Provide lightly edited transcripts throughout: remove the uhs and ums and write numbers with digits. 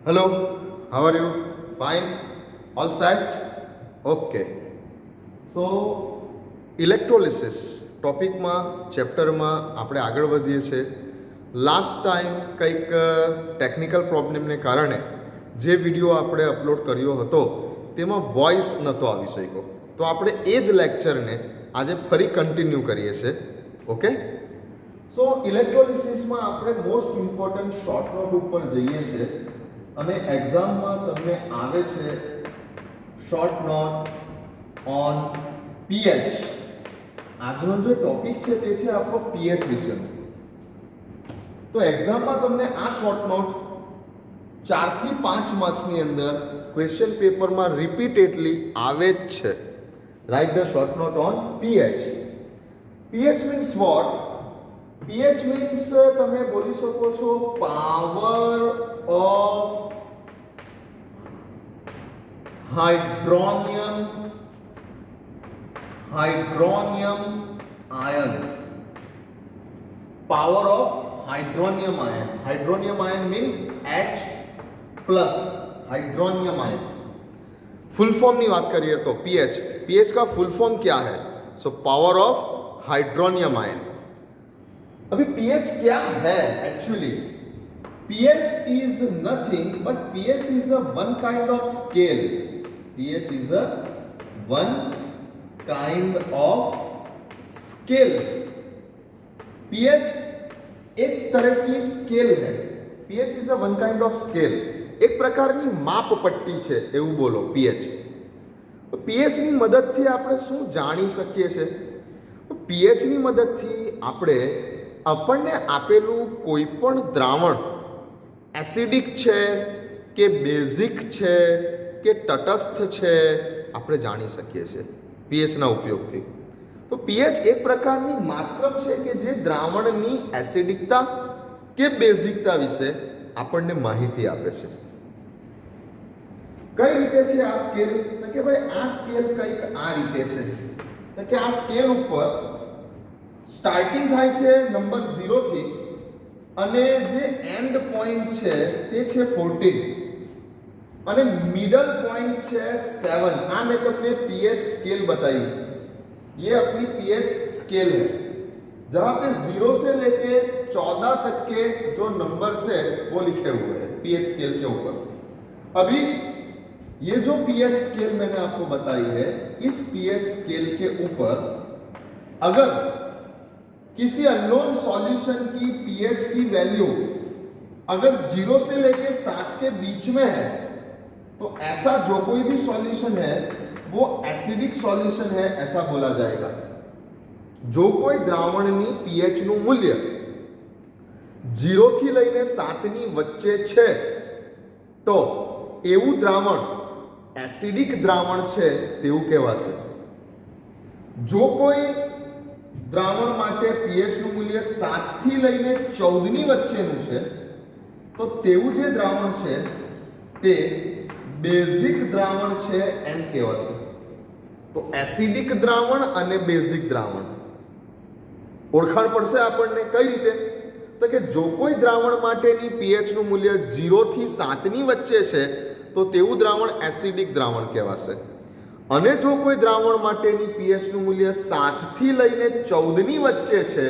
Hello, how are you? Fine? All set? Okay. So, ઇલેક્ટ્રોલિસિસ ટોપિકમાં ચેપ્ટરમાં આપણે આગળ વધીએ છીએ. લાસ્ટ ટાઈમ કંઈક ટેકનિકલ પ્રોબ્લેમને કારણે જે વિડીયો આપણે અપલોડ કર્યો હતો તેમાં વોઇસ નહોતો આવી શક્યો, તો આપણે એ જ લેક્ચરને આજે ફરી કન્ટિન્યુ કરીએ છીએ. ઓકે, સો ઇલેક્ટ્રોલિસિસમાં આપણે મોસ્ટ ઇમ્પોર્ટન્ટ શોર્ટ નોટ ઉપર જઈએ છીએ અને એક્ઝામમાં તમને આવે છે શોર્ટ નોટ ઓન પીએચ. આજનો જે ટોપિક છે તે છે આપણો પીએચ વિશેનો. તો એક્ઝામમાં તમને આ શોર્ટ નોટ 4 થી 5 માર્ક્સની અંદર ક્વેશ્ચન પેપરમાં રિપીટેડલી આવે જ છે. Write the short note on pH. PH means what? PH means તમે બોલી શકો છો power of hydronium ion. Power of hydronium ion. Hydronium ion means H plus hydronium ion. Full form की बात करिए तो पीएच. पीएच का फुल फॉर्म क्या है? So power of hydronium ion. अभी पीएच क्या है actually? PH is nothing but pH is a one kind of scale. PH is a one kind of scale. PH एक तरह की स्केल है. PH is a one kind of scale. एक प्रकारनी माप पट्टी છે એવું બોલો પીએચ. પીએચ ની મદદથી આપણે શું જાણી શકીએ છે? પીએચ ની મદદથી આપણને આપેલું કોઈ પણ દ્રાવણ એસિડિક છે કે બેઝિક છે કે તટસ્થ છે આપણે જાણી શકીએ છીએ પીએચ ના ઉપયોગથી. તો પીએચ એક પ્રકારની માત્રક છે કે જે દ્રાવણની એસિડિકતા કે બેઝિકતા વિશે આપણને માહિતી આપે છે. કઈ રીતે છે આ સ્કેલ? તો કે ભાઈ આ સ્કેલ કંઈક આ રીતે છે. તો કે આ સ્કેલ ઉપર સ્ટાર્ટિંગ થાય છે નંબર 0 થી અને જે એન્ડ પોઈન્ટ છે તે છે 14 અને મિડલ પોઈન્ટ છે 7. આ મેં તમને પીએચ સ્કેલ बताई. ये अपनी पीएच स्केल है जहां पे 0 से लेके 14 तक के जो नंबर्स है वो लिखे हुए हैं पीएच स्केल के ऊपर. अभी ये जो पीएच स्केल मैंने आपको बताई है, इस पीएच स्केल के ऊपर अगर किसी अननोन सॉल्यूशन की पीएच की वैल्यू अगर 0 से लेके 7 के बीच में है तो ऐसा जो कोई भी सॉल्यूशन है वो एसिडिक सॉल्यूशन है ऐसा बोला जाएगा. जो कोई द्रावणनी पीएच નું મૂલ્ય 0 થી લઈને 7 ની વચ્ચે છે તો એવું દ્રાવણ એસિડિક દ્રાવણ છે તેવું કહેવાશે. જો કોઈ દ્રાવણ માટે pH નું મૂલ્ય 7 થી લઈને 14 ની વચ્ચેનું છે તો તેવું જે દ્રાવણ છે તે બેઝિક દ્રાવણ છે એમ કહેવાશે. તો એસિડિક દ્રાવણ અને બેઝિક દ્રાવણ ઓળખાણ પડશે આપણને કઈ રીતે? તો કે જો કોઈ દ્રાવણ માટેની pH નું મૂલ્ય 0 થી 7 ની વચ્ચે છે તો તેવું દ્રાવણ એસિડિક દ્રાવણ કહેવાશે. અને જો કોઈ દ્રાવણ માટેની pH નું મૂલ્ય 7 થી લઈને 14 ની વચ્ચે છે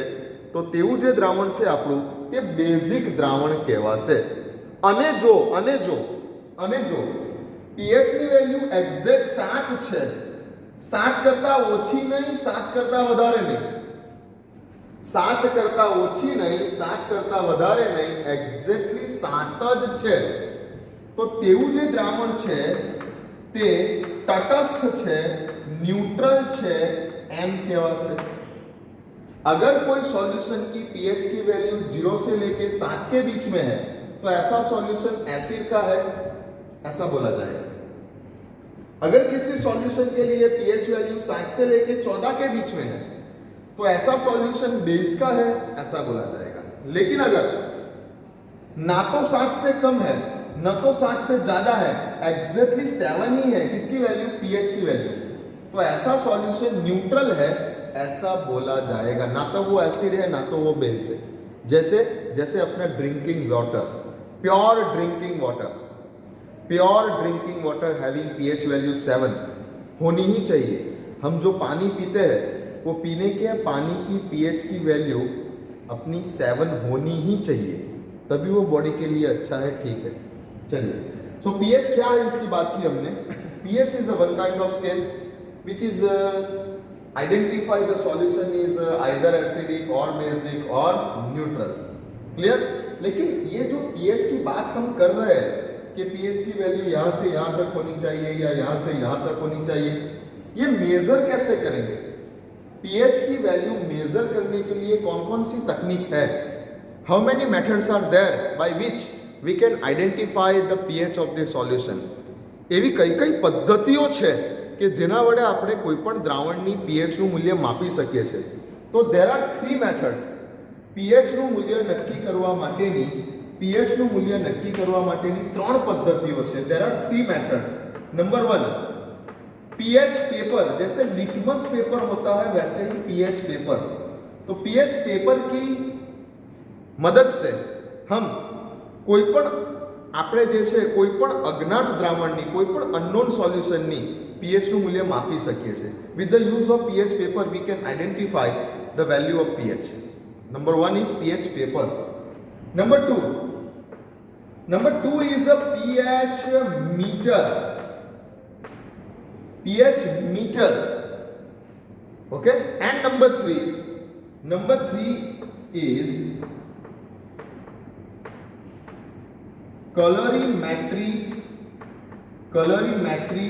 તો તેવું જે દ્રાવણ છે આપણું તે બેઝિક દ્રાવણ કહેવાશે. અને જો pH ની વેલ્યુ એક્ઝેક્ટ 7 છે, 7 કરતા ઓછી નહીં, 7 કરતા વધારે નહીં, 7 કરતા ઓછી નહીં, 7 કરતા વધારે નહીં, એક્ઝેક્ટલી 7 જ છે તો તેવું જે દ્રાવણ છે તે તટસ્થ છે, ન્यूट्रल છે એમ કહેવાશે. अगर कोई सॉल्यूशन की पीएच की वैल्यू 0 से लेके 7 के बीच में है तो ऐसा सॉल्यूशन एसिड का है ऐसा बोला जाएगा. अगर किसी सॉल्यूशन के लिए पीएच वैल्यू 7 से लेके 14 के बीच में है तो ऐसा सॉल्यूशन बेस का है ऐसा बोला जाएगा. लेकिन अगर ना तो 7 से कम है ना तो 7 से ज्यादा है, एग्जैक्टली 7 ही है किसकी वैल्यू? पीएच की वैल्यू, तो ऐसा सॉल्यूशन न्यूट्रल है ऐसा बोला जाएगा. ना तो वो एसिड है ना तो वो बेस है. जैसे अपना drinking water, pure drinking water, pure drinking water having pH value 7 होनी ही चाहिए। हम जो पानी पीते हैं वो पीने के पानी की पीएच की वैल्यू अपनी 7 होनी ही चाहिए, तभी वो बॉडी के लिए अच्छा है। ठीक है, चलिए। सो पीएच क्या है इसकी बात की हमने। PH is a one kind of scale which is identify the solution is either acidic और बेसिक और न्यूट्रल। क्लियर। लेकिन ये जो पीएच की बात हम कर रहे हैं कि पीएच की वैल्यू यहाँ से यहाँ तक होनी चाहिए या यहाँ से यहाँ तक होनी चाहिए, ये मेजर कैसे करेंगे? पीएच की वैल्यू मेजर करने के लिए कौन कौन सी तकनीक है? How many methods are there by which we can identify the pH of the solution? એવી કઈ કઈ પદ્ધતિઓ છે કે જેના વડે આપણે કોઈ પણ દ્રાવણની પીએચનું મૂલ્ય માપી શકીએ છીએ? તો there are 3 methods. પીએચનું મૂલ્ય નક્કી કરવા માટેની પીએચનું મૂલ્ય નક્કી કરવા માટેની 3 પદ્ધતિઓ છે. There are 3 methods. Number 1, pH paper. जैसे लिटमस पेपर होता है वैसे ही पीएच पेपर. तो पीएच पेपर की मदद से हम कोई पण આપણે જે છે કોઈ પણ અજ્ઞાત દ્રાવણની કોઈ પણ અનનોન સોલ્યુશનની પીએચનું મૂલ્ય માપી શકીએ છીએ. With the use of pH paper we can identify the value of pH. Number 1 is pH paper. Number 2 is a pH meter. pH meter. Okay, and number 3 is colorimetry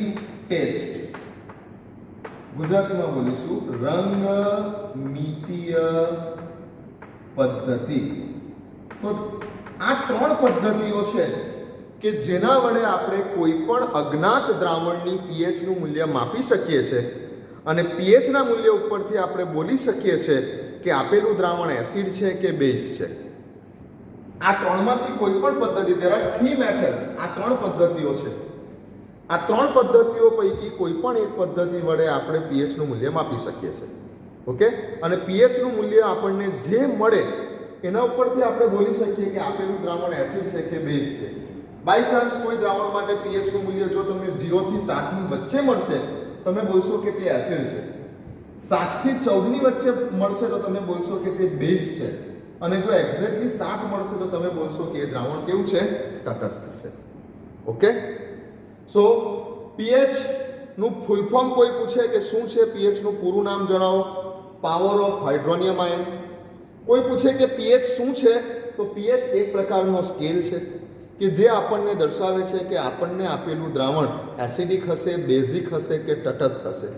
test. ગુજરાતીમાં બોલીશું રંગમિતીય પદ્ધતિ. તો આ 3 પદ્ધતિઓ છે કે જેના વડે આપણે કોઈ પણ અજ્ઞાત દ્રાવણની પીએચનું મૂલ્ય માપી શકીએ છીએ અને પીએચના મૂલ્ય ઉપરથી આપણે બોલી શકીએ છીએ કે આપેલું દ્રાવણ એસિડ છે કે બેઝ છે. આ 3માંથી કોઈ પણ પદ્ધતિ, there are 3 methods. આ 3 પદ્ધતિઓ છે. આ 3 પદ્ધતિઓ પૈકી કોઈ પણ એક પદ્ધતિ વડે આપણે પીએચનું મૂલ્ય માપી શકીએ છીએ. ઓકે, અને પીએચનું મૂલ્ય આપણને જે મળે એના ઉપરથી આપણે બોલી શકીએ કે આપેલું દ્રાવણ એસિડ છે કે બેઝ છે. બાય ચાન્સ કોઈ દ્રાવણ માટે પીએચનું મૂલ્ય જો તમને 0 થી 7 ની વચ્ચે મળશે તમે બોલશો કે તે એસિડ છે. 7 થી 14 ની વચ્ચે મળશે તો તમે બોલશો કે તે બેઝ છે. અને જો એક્ઝેક્ટલી 7 મળશે તો તમે બોલશો કે એ દ્રાવણ કેવું છે? તટસ્થ છે. ઓકે, સો પીએચ નું ફૂલ ફોર્મ કોઈ પૂછે કે શું છે પીએચ નું પૂરું નામ જણાવો, પાવર ઓફ હાઇડ્રોનિયમ આયન. કોઈ પૂછે કે પીએચ શું છે તો પીએચ એક પ્રકારનો સ્કેલ છે કે જે આપણને દર્શાવે છે કે આપણને આપેલું દ્રાવણ એસિડિક હશે, બેઝિક હશે કે તટસ્થ હશે.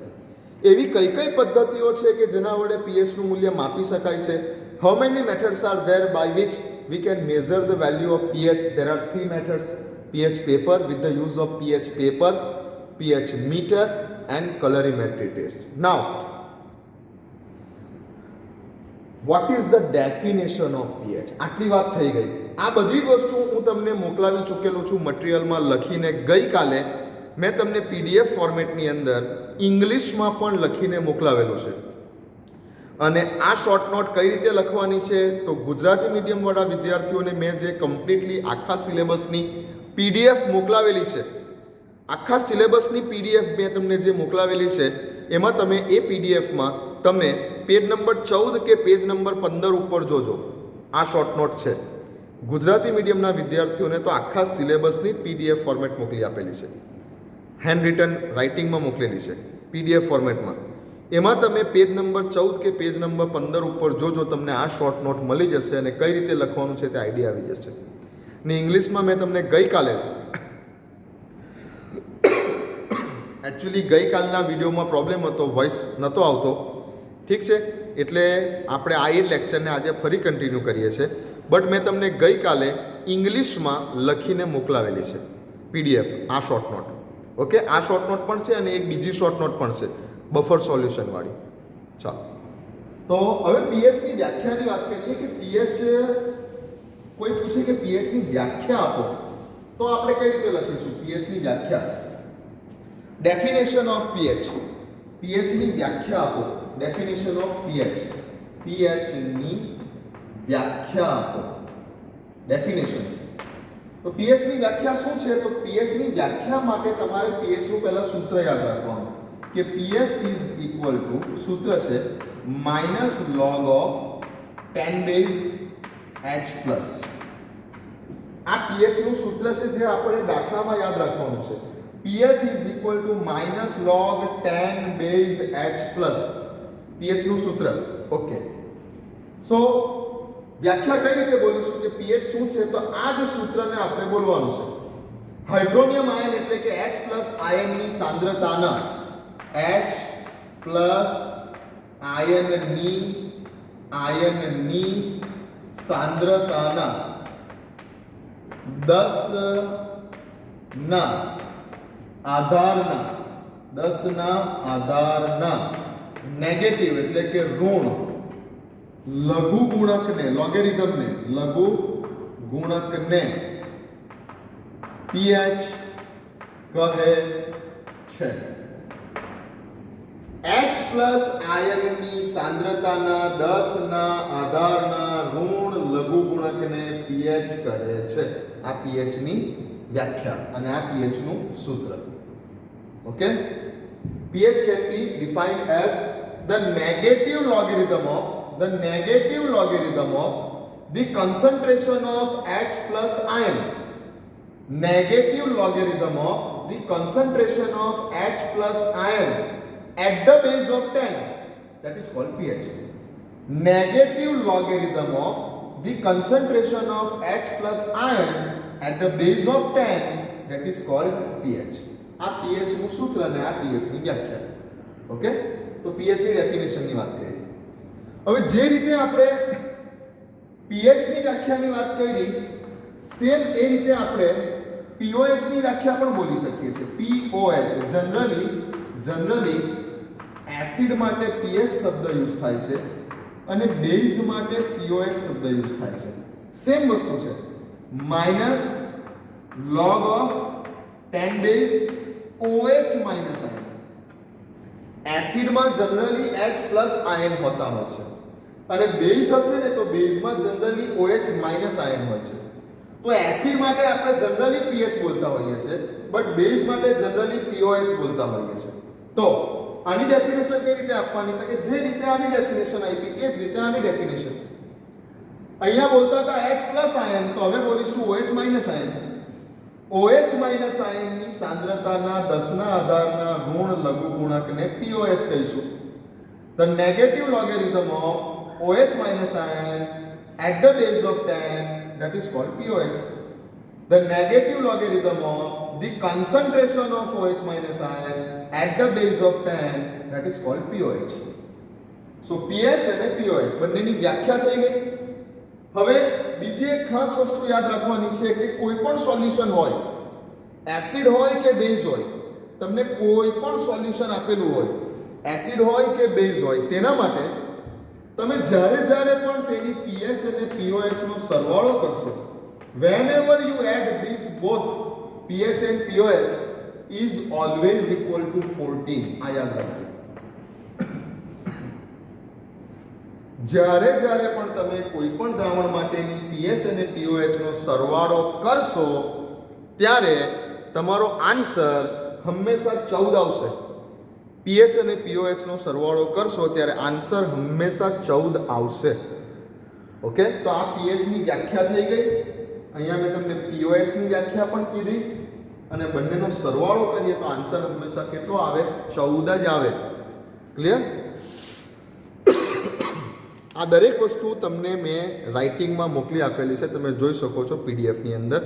એવી કઈ કઈ પદ્ધતિઓ છે કે જેના વડે પીએચનું મૂલ્ય માપી શકાય છે? How many methods are there by which we can measure the value of pH? There are 3 methods. pH paper with the use of pH paper, pH meter and colorimetry test. Now, what is the definition of pH? આટલી વાત થઈ ગઈ. આ બધી વસ્તુ હું તમને મોકલાવી ચૂકેલો છું મટીરિયલમાં લખીને. ગઈકાલે મેં તમને પીડીએફ ફોર્મેટની અંદર ઇંગ્લિશમાં પણ લખીને મોકલાવેલું છે. અને આ શોર્ટ નોટ કઈ રીતે લખવાની છે તો ગુજરાતી મીડિયમવાળા વિદ્યાર્થીઓને મેં જે કમ્પ્લીટલી આખા સિલેબસની પીડીએફ મોકલાવેલી છે, આખા સિલેબસની પીડીએફ મેં તમને જે મોકલાવેલી છે એમાં તમે એ પીડીએફમાં તમે પેજ નંબર 14 કે પેજ નંબર 15 ઉપર જોજો. આ શોર્ટ નોટ છે. ગુજરાતી મીડિયમના વિદ્યાર્થીઓને તો આખા સિલેબસની પીડીએફ ફોર્મેટ મોકલી આપેલી છે, હેન્ડ રિટન રાઇટિંગમાં મોકલેલી છે પીડીએફ ફોર્મેટમાં. એમાં તમે પેજ નંબર 14 કે પેજ નંબર 15 ઉપર જોજો, તમને આ શોર્ટ નોટ મળી જશે અને કઈ રીતે લખવાનું છે તે આઈડિયા આવી જશે. ને ઇંગ્લિશમાં મેં તમને ગઈકાલે જ એકચ્યુઅલી ગઈકાલના વિડીયોમાં પ્રોબ્લેમ હતો, વોઇસ નહોતો આવતો. ઠીક છે, એટલે આપણે આ એ લેક્ચરને આજે ફરી કન્ટિન્યુ કરીએ છીએ. બટ મેં તમને ગઈકાલે ઇંગ્લિશમાં લખીને મોકલાવેલી છે પીડીએફ આ શોર્ટ નોટ. ઓકે, આ શોર્ટ નોટ પણ છે અને એક બીજી શોર્ટ નોટ પણ છે બફર સોલ્યુશન વાળી. ચાલો, તો હવે પીએચની વ્યાખ્યાની વાત કરીએ કે પીએચ કોઈ પૂછે કે પીએચની વ્યાખ્યા આપો તો આપણે કઈ રીતે લખીશું પીએચની વ્યાખ્યા? Definition of pH. પીએચની વ્યાખ્યા આપો. Definition of pH. પીએચની વ્યાખ્યા આપો. ડેફિનેશન. તો pH ની વ્યાખ્યા શું છે? તો pH ની વ્યાખ્યા માટે તમારે pH નું પહેલા સૂત્ર યાદ રાખવાનું કે pH ઇઝ ઇક્વલ ટુ સૂત્ર છે minus log of 10 base H plus. આ pH નું સૂત્ર છે જે આપણે દાખલામાં યાદ રાખવાનું છે. pH is equal to minus log 10 base H plus pH નું સૂત્ર. ઓકે, સો વ્યાખ્યા કઈ રીતે બોલીશું કે pH શું છે? તો આ જ સૂત્રને આપણે બોલવાનું છે. હાઇડ્રોનિયમ આયન એટલે કે H પ્લસ આયનની સાંદ્રતાના H પ્લસ આયનની સાંદ્રતાના 10 ના આધારના નેગેટિવ એટલે કે ઋણ લઘુ ગુણકને લઘુ ગુણકને pH કહે છે. H પ્લસ આયનની સાંદ્રતાના 10 ના આધારના ઋણ લઘુ ગુણકને pH કહે છે. આ pH ની વ્યાખ્યા અને આ pH નું સૂત્ર. Okay, pH can be defined as the negative logarithm of the concentration of H plus ion. Negative logarithm of the concentration of H plus ion at the base of 10, that is called pH. Negative logarithm of the concentration of H plus ion at the base of 10, that is called pH. આ pH નું સૂત્ર અને આ pH ની વ્યાખ્યા. Okay, તો pH ની definition ની વાત કરી. હવે જે રીતે આપણે pH ની વ્યાખ્યાની વાત કરી, સેમ એ રીતે આપણે pOH ની વ્યાખ્યા પણ બોલી શકીએ છીએ. pOH જનરલી એસિડ માટે pH શબ્દ યુઝ થાય છે અને બેઝ માટે pOH શબ્દ યુઝ થાય છે. સેમ વસ્તુ છે. Minus log of 10 base OH minus ion. એસિડમાં જનરલી H પ્લસ આયન હોતા હોય છે અને બેઝ હશે ને તો બેઝમાં જનરલી OH માઇનસ આયન હોય છે. તો એસિડ માટે આપણે જનરલી pH બોલતા હોઈએ છીએ, બટ બેઝ માટે જનરલી pOH બોલતા હોઈએ છીએ. તો આની ડેફિનેશન કઈ રીતે આપવાની? તો કે જે રીતે આની ડેફિનેશન આપી તે જ રીતે આની ડેફિનેશન. અહીંયા બોલતા હતા H પ્લસ આયન, તો હવે બોલીશું OH minus ion. OH minus આયનની સાંદ્રતાના 10 ના આધારના ઋણ લઘુ ગુણકને pOH કહીશું. The negative logarithm of OH minus ion at the base of 10, that is called pOH. The negative logarithm of the concentration of OH minus ion at the base of 10, that is called pOH. So pH અને pOH બંનેની વ્યાખ્યા થઈ ગઈ. હવે બીજી એક ખાસ વસ્તુ યાદ રાખવાની છે કે કોઈ પણ સોલ્યુશન હોય, એસિડ હોય કે બેઝ હોય, તમને કોઈ પણ સોલ્યુશન આપેલું હોય, એસિડ હોય કે બેઝ હોય, તેના માટે તમે જ્યારે પણ તેની pH અને pOH નો સરવાળો કરશો, whenever you add this both pH and pOH is always equal to 14. આ યાદ રાખજો. જ્યારે પણ તમે કોઈ પણ દ્રાવણ માટેની pH અને pOH નો સરવાળો કરશો ત્યારે તમારો આન્સર હંમેશા 14 આવશે. pH અને pOH નો સરવાળો કરશો ત્યારે આન્સર હંમેશા 14 આવશે. ઓકે, તો આ pH ની વ્યાખ્યા થઈ ગઈ. અહીંયા મેં તમને pOH ની વ્યાખ્યા પણ કીધી અને બંનેનો સરવાળો કરીએ તો આન્સર હંમેશા કેટલો આવે? 14 જ આવે. ક્લિયર? આ દરેક વસ્તુ તમને મેં રાઇટિંગમાં મોકલી આપેલી છે, તમે જોઈ શકો છો પીડીએફની અંદર.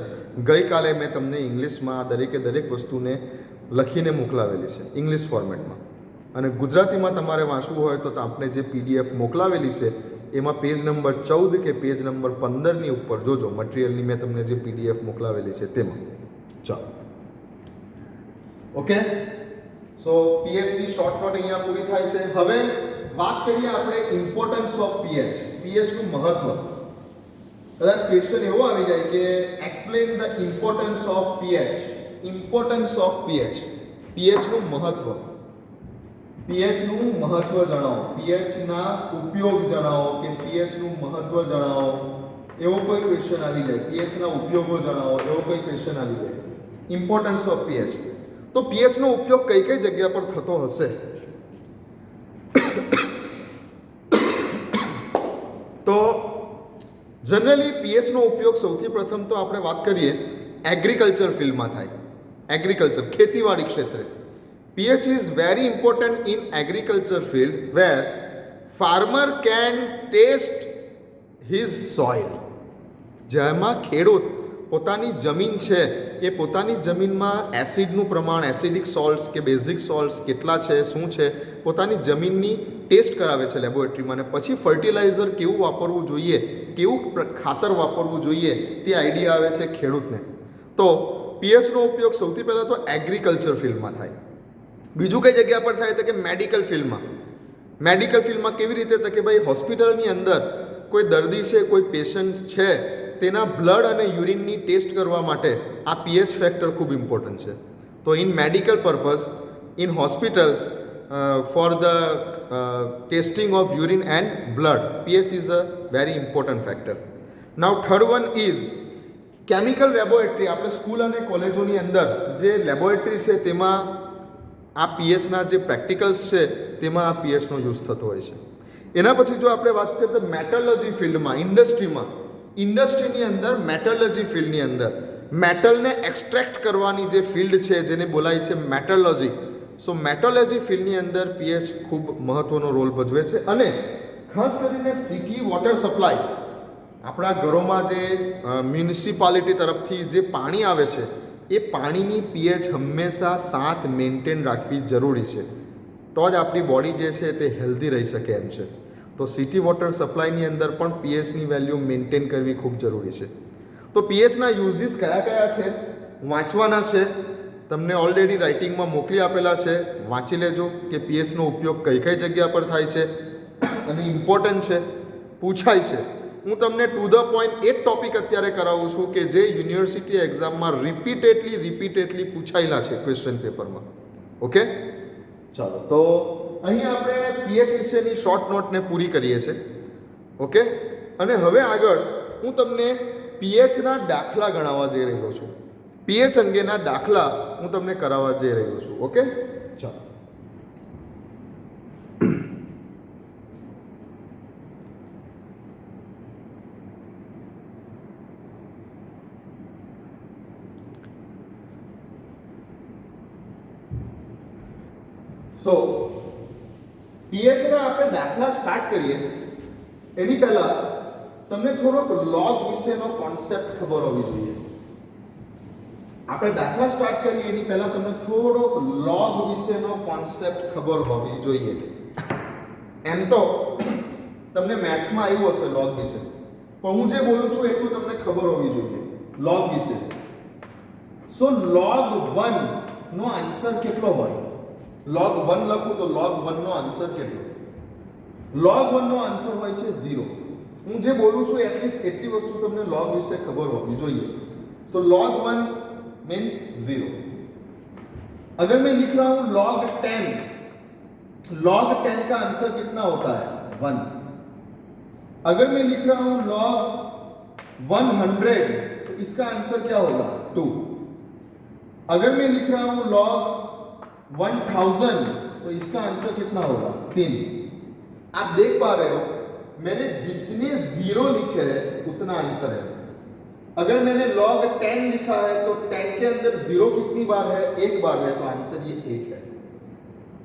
ગઈકાલે મેં તમને ઇંગ્લિશમાં દરેક વસ્તુને લખીને મોકલાવેલી છે ઇંગ્લિશ ફોર્મેટમાં, અને ગુજરાતીમાં તમારે વાંચવું હોય તો આપણે જે પીડીએફ મોકલાવેલી છે એમાં પેજ નંબર 14 કે પેજ નંબર 15ની ઉપર જોજો. મટીરિયલની મેં તમને જે પીડીએફ મોકલાવેલી છે તેમાં. ચાલો, ઓકે. સો પીએચની શોર્ટકટ અહીંયા પૂરી થાય છે. હવે વાત કરીએ આપણે ઇમ્પોર્ટન્સ ઓફ પીએચ, પીએચ નું મહત્વ. કદાચ ક્વેશ્ચન એવો આવી જાય કે explain the importance of pH. Importance of pH, pH નું મહત્વ. પીએચ નું મહત્વ જણાવો, પીએચ ના ઉપયોગ જણાવો કે પીએચ નું મહત્વ જણાવો. એવો કોઈ ક્વેશ્ચન આવી જાય, પીએચ ના ઉપયોગો જણાવો એવો કોઈ ક્વેશ્ચન આવી જાય, ઇમ્પોર્ટન્સ ઓફ પીએચ. તો પીએચ નો ઉપયોગ કઈ કઈ જગ્યા પર થતો હશે? તો જનરલી પીએચ નો ઉપયોગ સૌથી પ્રથમ તો આપણે વાત કરીએ એગ્રીકલ્ચર ફિલ્ડમાં થાય. એગ્રીકલ્ચર, ખેતીવાડી ક્ષેત્રે pH is very important in agriculture field where farmer can taste his soil. જેમાં ખેડૂત પોતાની જમીન છે એ પોતાની જમીનમાં એસિડનું પ્રમાણ, એસિડિક સોલ્ટ્સ કે બેઝિક સોલ્ટ્સ કેટલા છે, શું છે, પોતાની જમીનની ટેસ્ટ કરાવે છે લેબોરેટરીમાં, અને પછી ફર્ટિલાઇઝર કેવું વાપરવું જોઈએ, કેવું ખાતર વાપરવું જોઈએ તે આઈડિયા આવે છે ખેડૂતને. તો પીએચનો ઉપયોગ સૌથી પહેલાં તો એગ્રીકલ્ચર ફિલ્ડમાં થાય. બીજું કઈ જગ્યા પર થાય તો કે મેડિકલ ફિલ્ડમાં. મેડિકલ ફિલ્ડમાં કેવી રીતે? તો કે ભાઈ હોસ્પિટલની અંદર કોઈ દર્દી છે, કોઈ પેશન્ટ છે, તેના બ્લડ અને યુરિનની ટેસ્ટ કરવા માટે આ પીએચ ફેક્ટર ખૂબ ઇમ્પોર્ટન્ટ છે. તો in medical purpose in hospitals for the testing of urine and blood pH is a very important factor. Now third one is chemical laboratory. આપણે સ્કૂલ અને કોલેજોની અંદર જે લેબોરેટરી છે તેમાં આ પીએચના જે પ્રેક્ટિકલ્સ છે તેમાં આ પીએચનો યુઝ થતો હોય છે. એના પછી જો આપણે વાત કરીએ તો મેટલર્જી ફિલ્ડમાં, ઇન્ડસ્ટ્રીની અંદર મેટલર્જી ફિલ્ડની અંદર મેટલને એક્સટ્રેક્ટ કરવાની જે ફિલ્ડ છે જેને બોલાય છે મેટલર્જી. સો મેટલર્જી ફિલ્ડની અંદર પીએચ ખૂબ મહત્ત્વનો રોલ ભજવે છે. અને ખાસ કરીને સિટી વોટર સપ્લાય, આપણા ઘરોમાં જે મ્યુનિસિપાલિટી તરફથી જે પાણી આવે છે એ પાણીની પીએચ હંમેશા 7 મેન્ટેન રાખવી જરૂરી છે, તો જ આપણી બોડી જે છે તે હેલ્ધી રહી શકે એમ છે. તો સિટી વોટર સપ્લાયની અંદર પણ પીએચની વેલ્યુ મેન્ટેન કરવી ખૂબ જરૂરી છે. તો પીએચના યુઝિસ કયા કયા છે વાંચવાના છે, તમને ઓલરેડી રાઇટિંગમાં મોકલી આપેલા છે, વાંચી લેજો કે પીએચનો ઉપયોગ કઈ કઈ જગ્યા પર થાય છે અને ઇમ્પોર્ટન્ટ છે, પૂછાય છે. હું તમને to the point A topic અત્યારે કરાવું છું કે જે યુનિવર્સિટી એક્ઝામમાં રિપીટેડલી પૂછાયેલા છે ક્વેશ્ચન પેપરમાં. ઓકે, ચાલો. તો અહીં આપણે પીએચ વિશેની શોર્ટ નોટને પૂરી કરીએ છીએ. ઓકે, અને હવે આગળ હું તમને પીએચના દાખલા ગણાવવા જઈ રહ્યો છું. પીએચ અંગેના દાખલા હું તમને કરાવવા જઈ રહ્યો છું. ઓકે, ચાલો. સો પીએચના આપણે દાખલા સ્ટાર્ટ કરીએ એની પહેલા તમને થોડોક લોગ વિશેનો કોન્સેપ્ટ ખબર હોવી જોઈએ. આપણે દાખલા સ્ટાર્ટ કરીએ એની પહેલા તમને થોડોક લોગ વિશેનો કોન્સેપ્ટ ખબર હોવી જોઈએ. એમ તો તમને મેથ્સમાં આવ્યું હશે લોગ વિશે, પણ હું જે બોલું છું એટલું તમને ખબર હોવી જોઈએ લોગ વિશે. સો લોગ 1 નો આન્સર કેટલો હોય? log 1 લખું તો log 1 નો આન્સર કેટલો? log 1 નો આન્સર હોય છે 0. હું જે બોલું છું એટલીસ્ટ એટલી વસ્તુ તમને log વિશે ખબર હોવી જોઈએ. सो log 1 मीन्स 0. अगर मैं लिख रहा हूं log 10 का आंसर कितना होता है? 1. अगर मैं लिख रहा हूं log 100 तो इसका आंसर क्या होगा? 2. अगर मैं लिख रहा हूं log 1000 तो इसका आंसर कितना होगा? 3. आप देख पा रहे हो मैंने जितने 0 लिखे हैं उतना आंसर है. अगर मैंने log 10 लिखा है तो 10 के अंदर 0 कितनी बार है? 1 बार है, तो आंसर ये 1 है.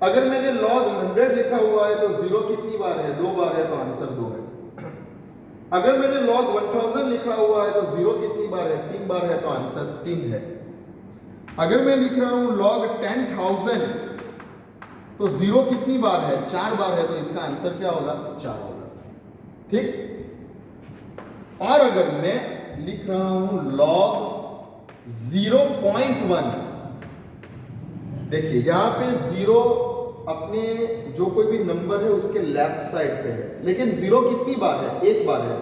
अगर मैंने log 100 लिखा हुआ है तो 0 कितनी बार है? 2 बार है, तो आंसर 2 है. अगर मैंने log 1000 लिखा हुआ है तो 0 कितनी बार है? 3 बार है, तो आंसर 3 है. अगर मैं लिख रहा हूं log 10,000 तो 0 कितनी बार है? 4 बार है, तो इसका आंसर क्या होगा? 4 होगा. ठीक. और अगर मैं लिख रहा हूं log 0.1, देखिए यहां पे 0 अपने जो कोई भी नंबर है उसके लेफ्ट साइड पे है, लेकिन 0 कितनी बार है? 1 बार है,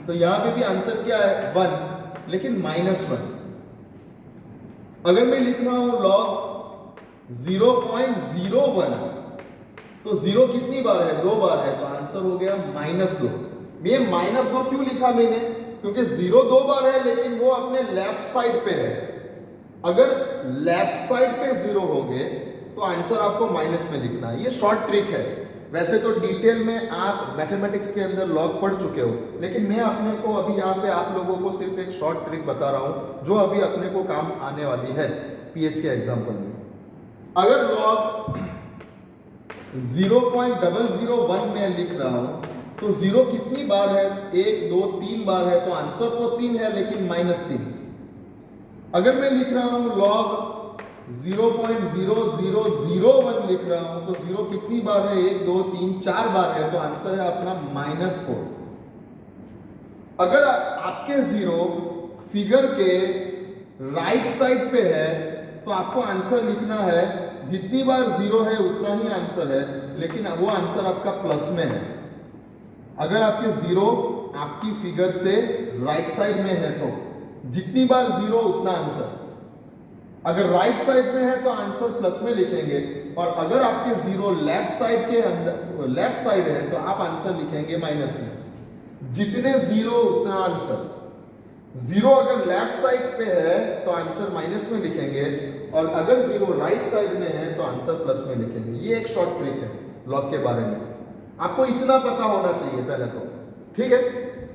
तो यहां पे भी आंसर क्या है? 1, लेकिन -1. अगर मैं लिख रहा हूं log 0.01 तो 0 कितनी बार है? 2 बार है, तो आंसर हो गया -2. ये -2 क्यों लिखा मैंने? क्योंकि 0 2 बार है लेकिन वो अपने लेफ्ट साइड पे है। अगर लेफ्ट साइड पे 0 होंगे तो आंसर आपको माइनस में लिखना है। ये शॉर्ट ट्रिक है। वैसे तो डिटेल में आप मैथमेटिक्स के अंदर लॉग पढ़ चुके हो, लेकिन मैं अपने को अभी यहाँ पे आप लोगों को सिर्फ एक शॉर्ट ट्रिक बता रहा हूँ जो अभी अपने को काम आने वाली है पीएच के एग्जाम्पल में। अगर लॉग 0.001 में लिख रहा हूं तो 0 कितनी बार है? 1 2 3 बार है, तो आंसर तो 3 है लेकिन -3। अगर मैं लिख रहा हूं लॉग 0.0001 लिख रहा हूं तो 0 कितनी बार है? 1 2 3 4 बार है, तो आंसर है अपना -4। अगर आपके 0 फिगर के राइट साइड पे है तो आपको आंसर लिखना है, जितनी बार 0 है उतना ही आंसर है, लेकिन वो आंसर आपका प्लस में है। अगर आपके 0 आपकी फिगर से राइट साइड में है तो जितनी बार 0 उतना आंसर। अगर राइट साइड में है तो आंसर प्लस में लिखेंगे, और अगर आपके 0 लेफ्ट साइड के अंदर लेफ्ट साइड है तो आप आंसर लिखेंगे माइनस में। जितने 0 उतना आंसर। 0 अगर लेफ्ट साइड पे है तो आंसर माइनस में लिखेंगे, और अगर 0 राइट साइड में है तो आंसर प्लस में लिखेंगे। ये एक शॉर्ट ट्रिक है लॉग के बारे में, आपको इतना पता होना चाहिए पहले तो, ठीक है?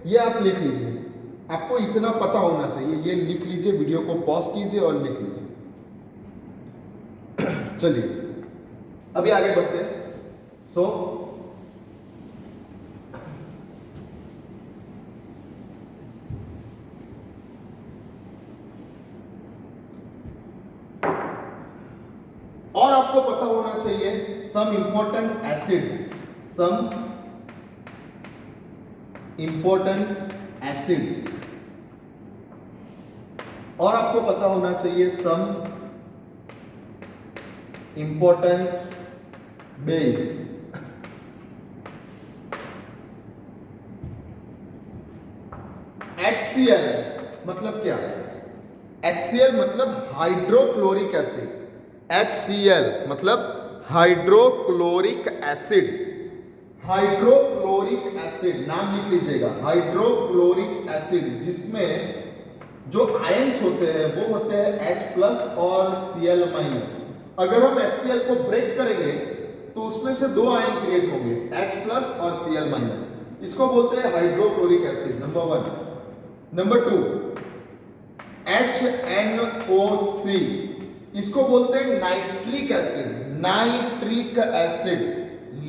ये आप लिख लीजिए, आपको इतना पता होना चाहिए। ये लिख लीजिए, वीडियो को पॉज कीजिए और लिख लीजिए। चलिए अभी आगे बढ़ते हैं। सो और आपको पता होना चाहिए some important acids, some important acids, और आपको पता होना चाहिए सम इंपॉर्टेंट बेस। HCl मतलब क्या? HCl मतलब हाइड्रोक्लोरिक एसिड। HCl मतलब हाइड्रोक्लोरिक एसिड। हाइड्रोक्लोरिक एसिड नाम लिख लीजिएगा, हाइड्रोक्लोरिक एसिड, जिसमें जो आयंस होते हैं वो होते हैं H+ और Cl-। अगर हम HCl को ब्रेक करेंगे तो उसमें से 2 आयन क्रिएट होंगे, H+ और Cl-। इसको बोलते हैं hydrochloric acid, number 1। Number 2 HNO3, इसको बोलते हैं नाइट्रिक एसिड। नाइट्रिक एसिड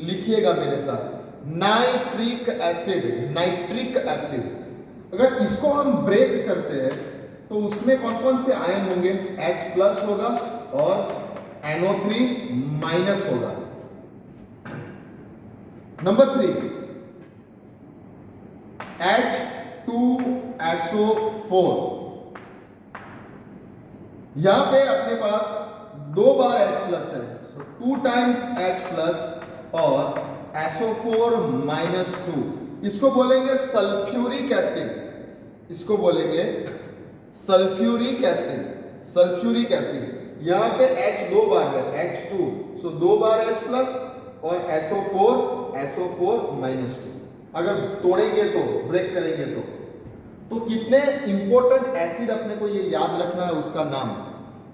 लिखिएगा मेरे साथ, नाइट्रिक एसिड, नाइट्रिक एसिड। अगर इसको हम ब्रेक करते हैं तो उसमें कौन कौन से आयन होंगे? H+ होगा और NO3- होगा। नंबर 3 H2SO4, यहां पे अपने पास 2 बार H+ है, सो 2 टाइम्स H+ और SO4-2, इसको बोलेंगे सल्फ्यूरिक एसिड। इसको बोलेंगे सल्फ्यूरिक एसिड, सल्फ्यूरिक एसिड। यहां पे H 2 बार है, H2, सो 2 बार H+ और SO4-2। अगर तोड़ेंगे तो, ब्रेक करेंगे तो कितने इंपॉर्टेंट एसिड अपने को ये याद रखना है, उसका नाम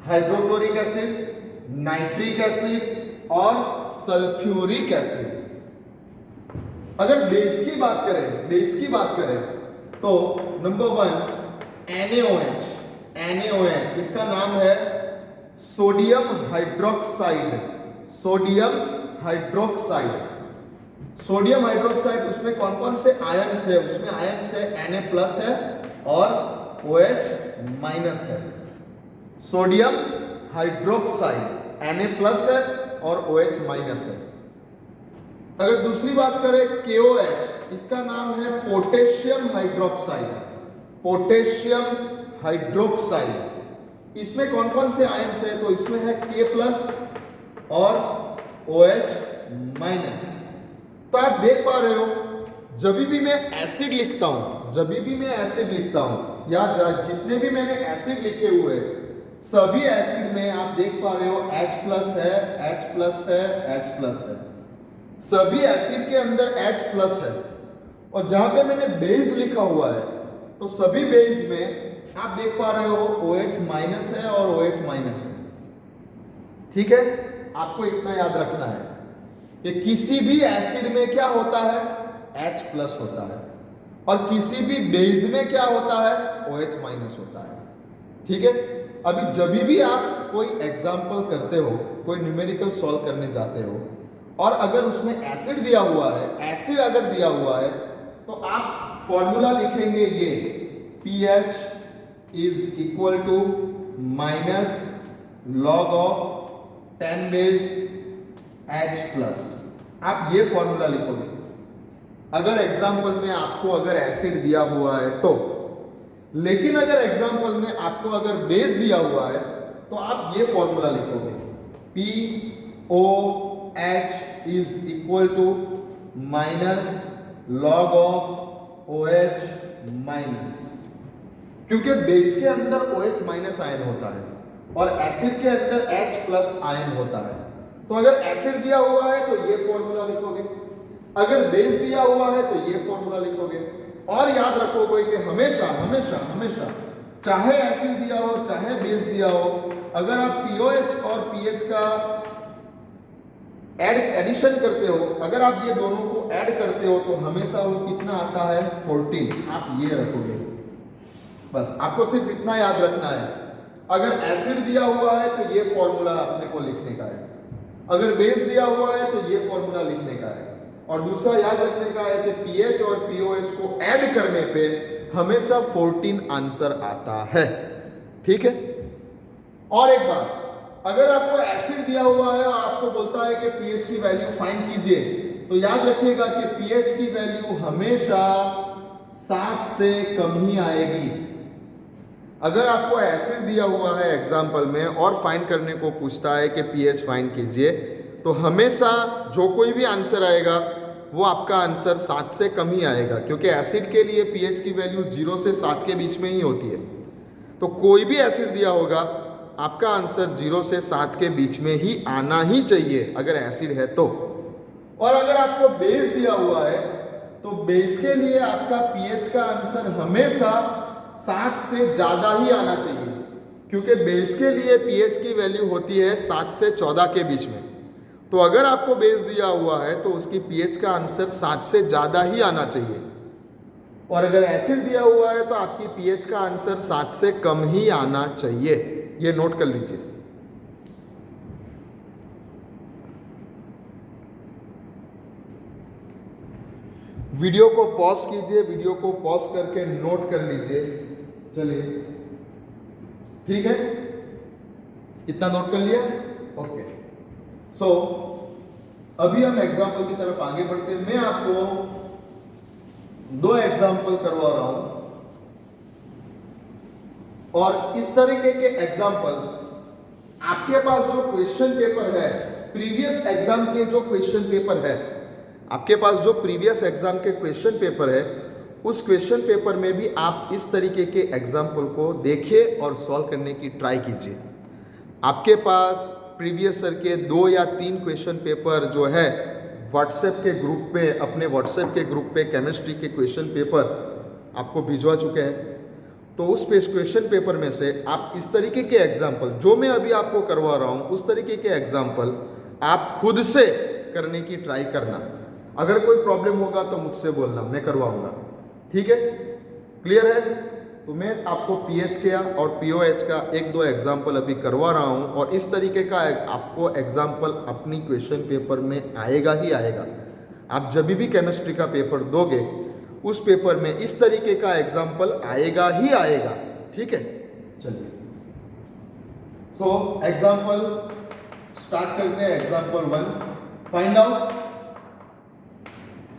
हाइड्रोक्लोरिक एसिड, नाइट्रिक एसिड और सल्फ्यूरिक एसिड। अगर बेस की बात करें तो नंबर 1 NaOH, NaOH, इसका नाम है sodium hydroxide. Sodium hydroxide, sodium hydroxide, उसमें कौन कौन से आयन्स है? उसमें आयन्स है Na+ है और OH- है। सोडियम हाइड्रोक्साइड Na+ है और OH- है। अगर दूसरी बात करें KOH, इसका नाम है पोटेशियम हाइड्रोक्साइड। पोटेशियम हाइड्रोक्साइड, इसमें कौन कौन से आयन्स है? तो इसमें है K+ और OH-। तो आप देख पा रहे हो, जब भी मैं एसिड लिखता हूं, या जितने भी मैंने एसिड लिखे हुए सभी एसिड में आप देख पा रहे हो H+ है, H+ है, H+ है। सभी एसिड के अंदर H+ है, और जहां पे मैंने बेस लिखा हुआ है तो सभी बेस में आप देख पा रहे हो OH माइनस है और OH माइनस है। ठीक है, आपको इतना याद रखना है कि किसी भी एसिड में क्या होता है, H प्लस होता है, और किसी भी बेस में क्या होता है, OH माइनस होता है। ठीक है, अभी जब भी आप कोई एग्जाम्पल करते हो, कोई न्यूमेरिकल सॉल्व करने जाते हो और अगर उसमें एसिड दिया हुआ है, एसिड अगर दिया हुआ है तो आप फॉर्मूला लिखेंगे ये pH is equal to minus log of 10 base H plus. आप ये फॉर्मूला लिखोगे अगर एग्जाम्पल में आपको अगर एसिड दिया हुआ है तो। लेकिन अगर एग्जाम्पल में आपको अगर बेस दिया हुआ है तो आप ये फॉर्मूला लिखोगे POH is equal to minus log of OH minus, क्योंकि बेस के अंदर OH माइनस आयन होता है और एसिड के अंदर H प्लस आयन होता है। तो अगर एसिड दिया हुआ है तो ये फॉर्मूला लिखोगे, अगर बेस दिया हुआ है तो ये फॉर्मूला लिखोगे। और याद रखोगे कि हमेशा हमेशा हमेशा चाहे एसिड दिया हो चाहे बेस दिया हो, अगर आप POH और pH का एडिशन करते हो, अगर आप ये दोनों को ऐड करते हो तो हमेशा वो कितना आता है, 14। आप ये रखोगे, बस आपको सिर्फ इतना याद रखना है। अगर एसिड दिया हुआ है तो ये फॉर्मूला अपने को लिखने का है, अगर बेस दिया हुआ है तो ये फॉर्मूला लिखने का है, और दूसरा याद रखने का है कि pH और POH को ऐड करने पे हमेशा 14 आंसर आता है। ठीक है, और एक बात, अगर आपको एसिड दिया हुआ है और आपको बोलता है कि pH की वैल्यू फाइंड कीजिए, तो याद रखिएगा कि pH की वैल्यू हमेशा 7 से कम ही आएगी। अगर आपको एसिड दिया हुआ है एग्जाम्पल में और फाइंड करने को पूछता है कि pH फाइंड कीजिए, तो हमेशा जो कोई भी आंसर आएगा वो आपका आंसर 7 से कम ही आएगा, क्योंकि एसिड के लिए pH की वैल्यू 0 से 7 के बीच में ही होती है। तो कोई भी एसिड दिया होगा आपका आंसर 0 से 7 के बीच में ही आना ही चाहिए अगर एसिड है तो। और अगर आपको बेस दिया हुआ है तो बेस के लिए आपका pH का आंसर हमेशा 7 से ज़्यादा ही आना चाहिए, क्योंकि बेस के लिए pH की वैल्यू होती है 7 से 14 के बीच में। तो अगर आपको बेस दिया हुआ है तो उसकी pH का आंसर 7 से ज़्यादा ही आना चाहिए, और अगर एसिड दिया हुआ है तो आपकी pH का आंसर 7 से कम ही आना चाहिए। ये नोट कर लीजिए। वीडियो को पॉज कीजिए, वीडियो को पॉज करके नोट कर लीजिए। चलिए, ठीक है, इतना नोट कर लिया? ओके। सो अभी हम एग्जाम्पल की तरफ आगे बढ़ते हैं। मैं आपको 2 एग्जाम्पल करवा रहा हूं, और इस तरीके के एग्जाम्पल आपके पास जो क्वेश्चन पेपर है, प्रीवियस एग्जाम के जो क्वेश्चन पेपर है, आपके पास जो प्रीवियस एग्जाम के क्वेश्चन पेपर है, उस क्वेश्चन पेपर में भी आप इस तरीके के एग्जाम्पल को देखिए और सॉल्व करने की ट्राई कीजिए। आपके पास प्रीवियस ईयर के 2 या 3 क्वेश्चन पेपर जो है व्हाट्सएप के ग्रुप पे, अपने व्हाट्सएप के ग्रुप पे केमिस्ट्री के क्वेश्चन पेपर आपको भिजवा चुके हैं। तो उस क्वेश्चन पेपर में से आप इस तरीके के एग्जाम्पल जो मैं अभी आपको करवा रहा हूँ, उस तरीके के एग्जाम्पल आप खुद से करने की ट्राई करना। अगर कोई प्रॉब्लम होगा तो मुझसे बोलना, मैं करवाऊंगा। ठीक है, क्लियर है? तो मैं आपको pH का और POH का 1-2 एग्जाम्पल अभी करवा रहा हूँ, और इस तरीके का आपको एग्जाम्पल अपनी क्वेश्चन पेपर में आएगा ही आएगा। आप जब भी केमिस्ट्री का पेपर दोगे उस पेपर में इस तरीके का एग्जाम्पल आएगा ही आएगा। ठीक है, चलिए। सो एग्जाम्पल स्टार्ट करते हैं। Example 1,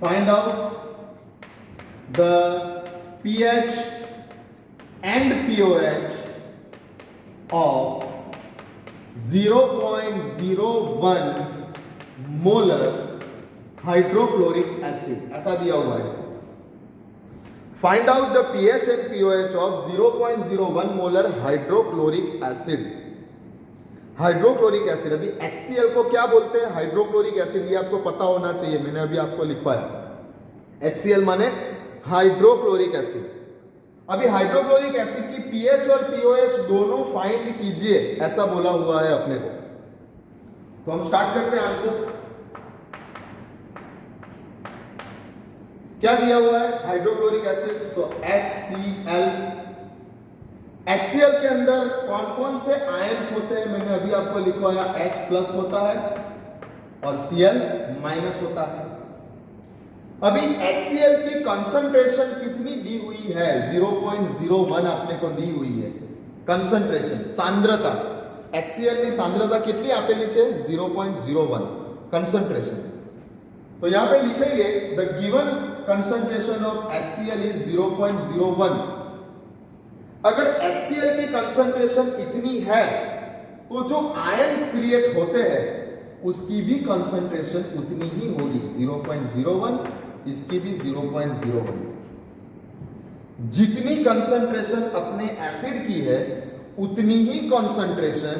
find out the pH and POH of 0.01 molar hydrochloric acid, ऐसा दिया हुआ है। Find out the pH and POH of 0.01 molar hydrochloric acid. Hydrochloric acid, अभी HCl को क्या बोलते हैं? Hydrochloric acid. ये आपको पता होना चाहिए, मैंने अभी आपको लिखवाया। HCl माने हाइड्रोक्लोरिक एसिड। अभी हाइड्रोक्लोरिक एसिड की पीएच और पीओएच दोनों फाइंड कीजिए, ऐसा बोला हुआ है अपने को। तो हम स्टार्ट करते हैं आंसर। क्या दिया हुआ है? हाइड्रोक्लोरिक एसिड, सो HCl। HCl के अंदर कौन कौन से आयंस होते हैं? मैंने अभी आपको लिखवाया, H+ होता है और Cl- होता है। अभी HCl की कंसंट्रेशन कितनी दी हुई है? 0.01 आपने को दी हुई है कंसंट्रेशन, सांद्रता। HCl ની सांद्रता कितनी આપેલી છે? 0.01 कंसंट्रेशन। तो यहां पे लिखेंगे the given concentration of HCl is 0.01। अगर HCl की कंसंट्रेशन इतनी है तो जो आयंस क्रिएट होते हैं उसकी भी कंसंट्रेशन उतनी ही होगी, 0.01, इसकी भी 0.01। जितनी कंसंट्रेशन अपने एसिड की है उतनी ही कंसंट्रेशन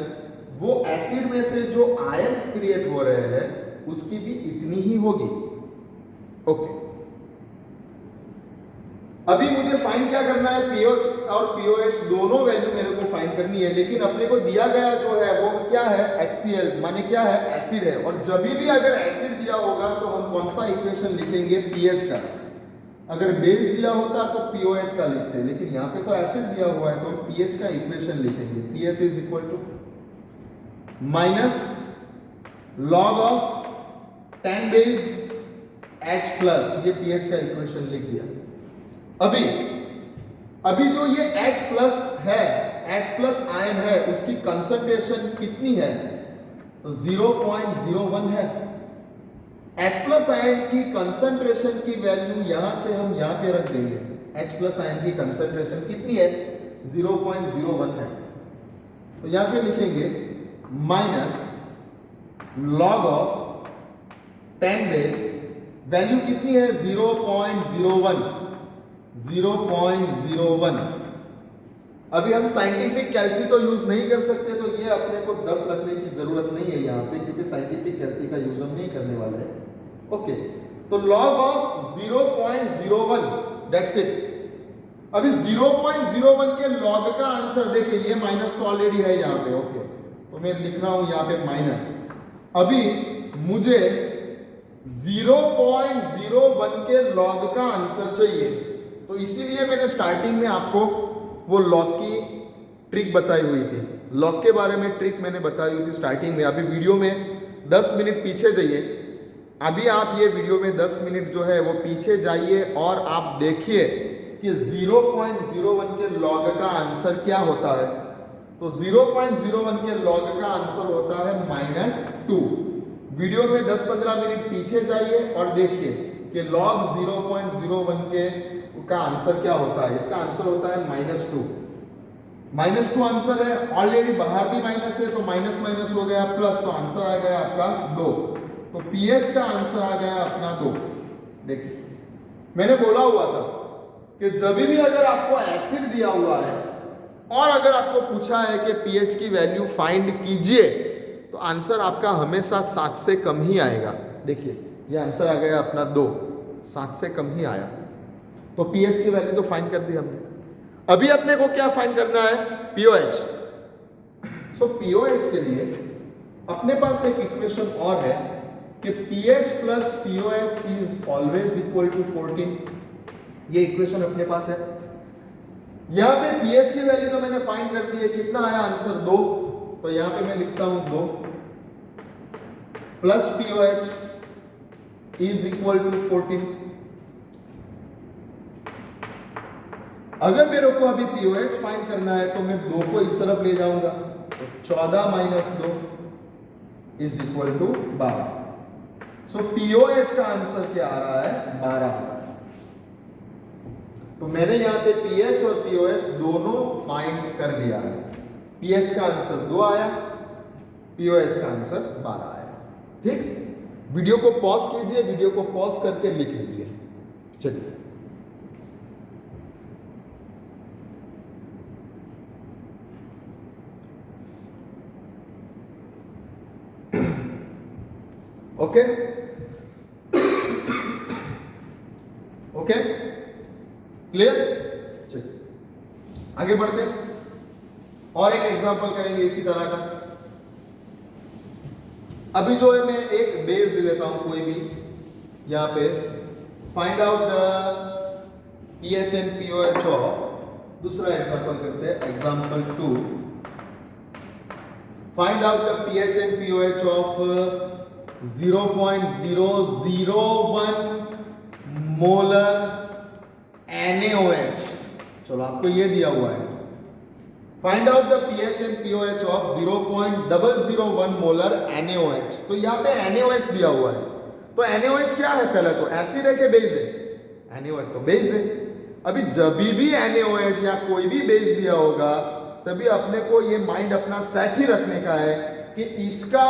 वो एसिड में से जो आयंस क्रिएट हो रहे हैं उसकी भी इतनी ही होगी। ओके, अभी मुझे फाइंड क्या करना है? पीएच और पीओएच दोनों वैल्यू मेरे को फाइंड करनी है, लेकिन अपने को दिया गया जो है वो क्या है? HCl माने क्या है? एसिड है। और जब भी अगर एसिड दिया होगा तो हम कौन सा इक्वेशन लिखेंगे? पीएच का। अगर बेस दिया होता तो पीओएच का लिखते, लेकिन यहाँ पे तो एसिड दिया हुआ है तो हम पीएच का इक्वेशन लिखेंगे। PH is equal to minus log of 10 days H+, ये पीएच का इक्वेशन लिख दिया। अभी जो ये H+ है, H+ आयन है, उसकी कंसंट्रेशन कितनी है? तो 0.01 है। H+ आयन की कंसंट्रेशन की वैल्यू यहां से हम यहां पे रख देंगे। H+ आयन की कंसंट्रेशन कितनी है? 0.01 है। तो यहां पे लिखेंगे minus log of 10 days, value कितनी है? 0.01। 0.01। अभी हम साइंटिफिक कैल्सी तो यूज नहीं कर सकते, तो ये अपने को 10 लगने की जरूरत नहीं है यहाँ पे, क्योंकि साइंटिफिक कैल्सी का यूज हम नहीं करने वाले हैं। ओके, तो लॉग ऑफ 0.01, दैट्स इट। अभी 0.01 के लॉग का आंसर देखिए, ये माइनस तो ऑलरेडी है यहाँ पे। ओके, तो मैं लिख रहा हूं यहाँ पे माइनस। अभी मुझे 0.01 के लॉग का आंसर चाहिए, तो इसीलिए मैंने स्टार्टिंग में आपको वो लॉग की ट्रिक बताई हुई थी। लॉग के बारे में ट्रिक मैंने बताई हुई थी स्टार्टिंग में। अभी वीडियो में 10 मिनट पीछे जाइए। अभी आप ये वीडियो में 10 मिनट जो है वो पीछे जाइए और आप देखिए कि 0.01 के लॉग का आंसर क्या होता है। तो 0.01 के लॉग का आंसर होता है -2। वीडियो में 10-15 मिनट पीछे जाइए और देखिए कि लॉग 0.01 का आंसर क्या होता है। इसका आंसर होता है -2। -2 आंसर है, ऑलरेडी बाहर भी माइनस है तो माइनस माइनस हो गया प्लस, तो आंसर आ गया आपका 2। तो पीएच का आंसर आ गया अपना 2। देखिए, मैंने बोला हुआ था कि जब भी अगर आपको एसिड दिया हुआ है और अगर आपको पूछा है कि पीएच की वैल्यू फाइंड कीजिए, तो आंसर आपका हमेशा 7 से कम ही आएगा। देखिए, ये आंसर आ गया अपना 2, 7 से कम ही आया। तो पीएच की वैल्यू तो फाइंड कर दी हमने। अभी अपने को क्या फाइंड करना है? पीओएच। सो पीओएच के लिए अपने पास एक इक्वेशन और है कि pH plus pOH is always equal to 14। ये इक्वेशन अपने पास है। यहां पे पीएच की वैल्यू तो मैंने फाइंड कर दी है। कितना आया आंसर? 2। तो यहां पे मैं लिखता हूं 2 plus pOH is equal to 14। अगर मेरे को अभी पीओएच फाइंड करना है तो मैं 2 को इस तरफ ले जाऊंगा, तो 14 - 2 is equal to 12। So pOH का आंसर क्या आ रहा है? 12 आ रहा है। तो मैंने यहां पे पीएच और पीओएच दोनों फाइंड कर लिया है। पीएच का आंसर 2 आया, पीओएच का आंसर 12 आया। ठीक, वीडियो को पॉज कीजिए, वीडियो को पॉज करके लिख लीजिए। चलिए, ओके। Okay, clear? चलिए आगे बढ़ते हैं और एक एग्जांपल करेंगे इसी तरह का। अभी जो है मैं एक बेस दे लेता हूं कोई भी, यहां पे find out the pH and pOH of, दूसरा एग्जांपल करते हैं, example 2, find out the pH and pOH of 0.001 molar NaOH। चलो आपको ये दिया हुआ है, find out the pH and pOH of 0.001 molar NaOH। तो यहाँ पे NaOH दिया हुआ है, तो NaOH क्या है? पहले तो एसिड है कि बेस है? NaOH तो बेस है। अभी जब भी NaOH या कोई भी बेस दिया होगा तभी अपने को ये माइंड अपना सेट ही रखने का है कि इसका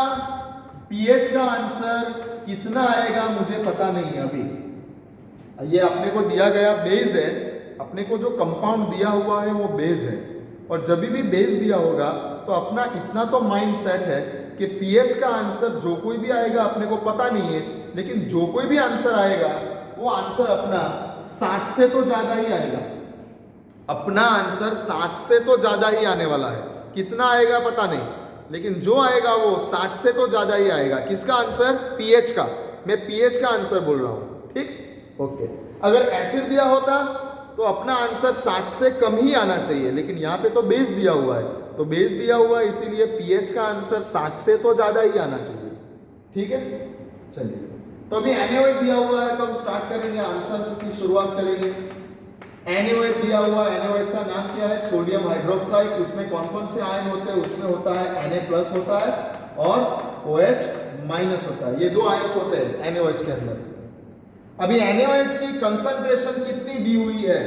पीएच का आंसर कितना आएगा मुझे पता नहीं है। अभी ये अपने को दिया गया बेस है, अपने को जो कंपाउंड दिया हुआ है वो बेस है, और जब भी बेस दिया होगा तो अपना इतना तो माइंड सेट है कि पीएच का आंसर जो कोई भी आएगा अपने को पता नहीं है, लेकिन जो कोई भी आंसर आएगा वो आंसर अपना 60 से तो ज्यादा ही आएगा। अपना आंसर 60 से तो ज्यादा ही आने वाला है। कितना आएगा पता नहीं, लेकिन जो आएगा वो 60 से तो ज्यादा ही आएगा। किसका आंसर? पीएच का। मैं पीएच का आंसर बोल रहा हूं, ठीक? ओके। अगर एसिड दिया होता तो अपना आंसर 60 से कम ही आना चाहिए, लेकिन यहाँ पे तो बेस दिया हुआ है, तो बेस दिया हुआ है इसीलिए पीएच का आंसर 60 से तो ज्यादा ही आना चाहिए, ठीक है? चलिए, तो अभी NaOH दिया हुआ है तो हम स्टार्ट करेंगे, आंसर की शुरुआत करेंगे। NaOH दिया हुआ है, NaOH का नाम क्या है? Sodium hydroxide. उसमें कौन कौन से आयन होते हैं? उसमें होता है Na+ होता है और OH- होता है। ये दो आयन्स होते हैं NaOH के अंदर। अभी NaOH की कंसंट्रेशन कितनी दी हुई है?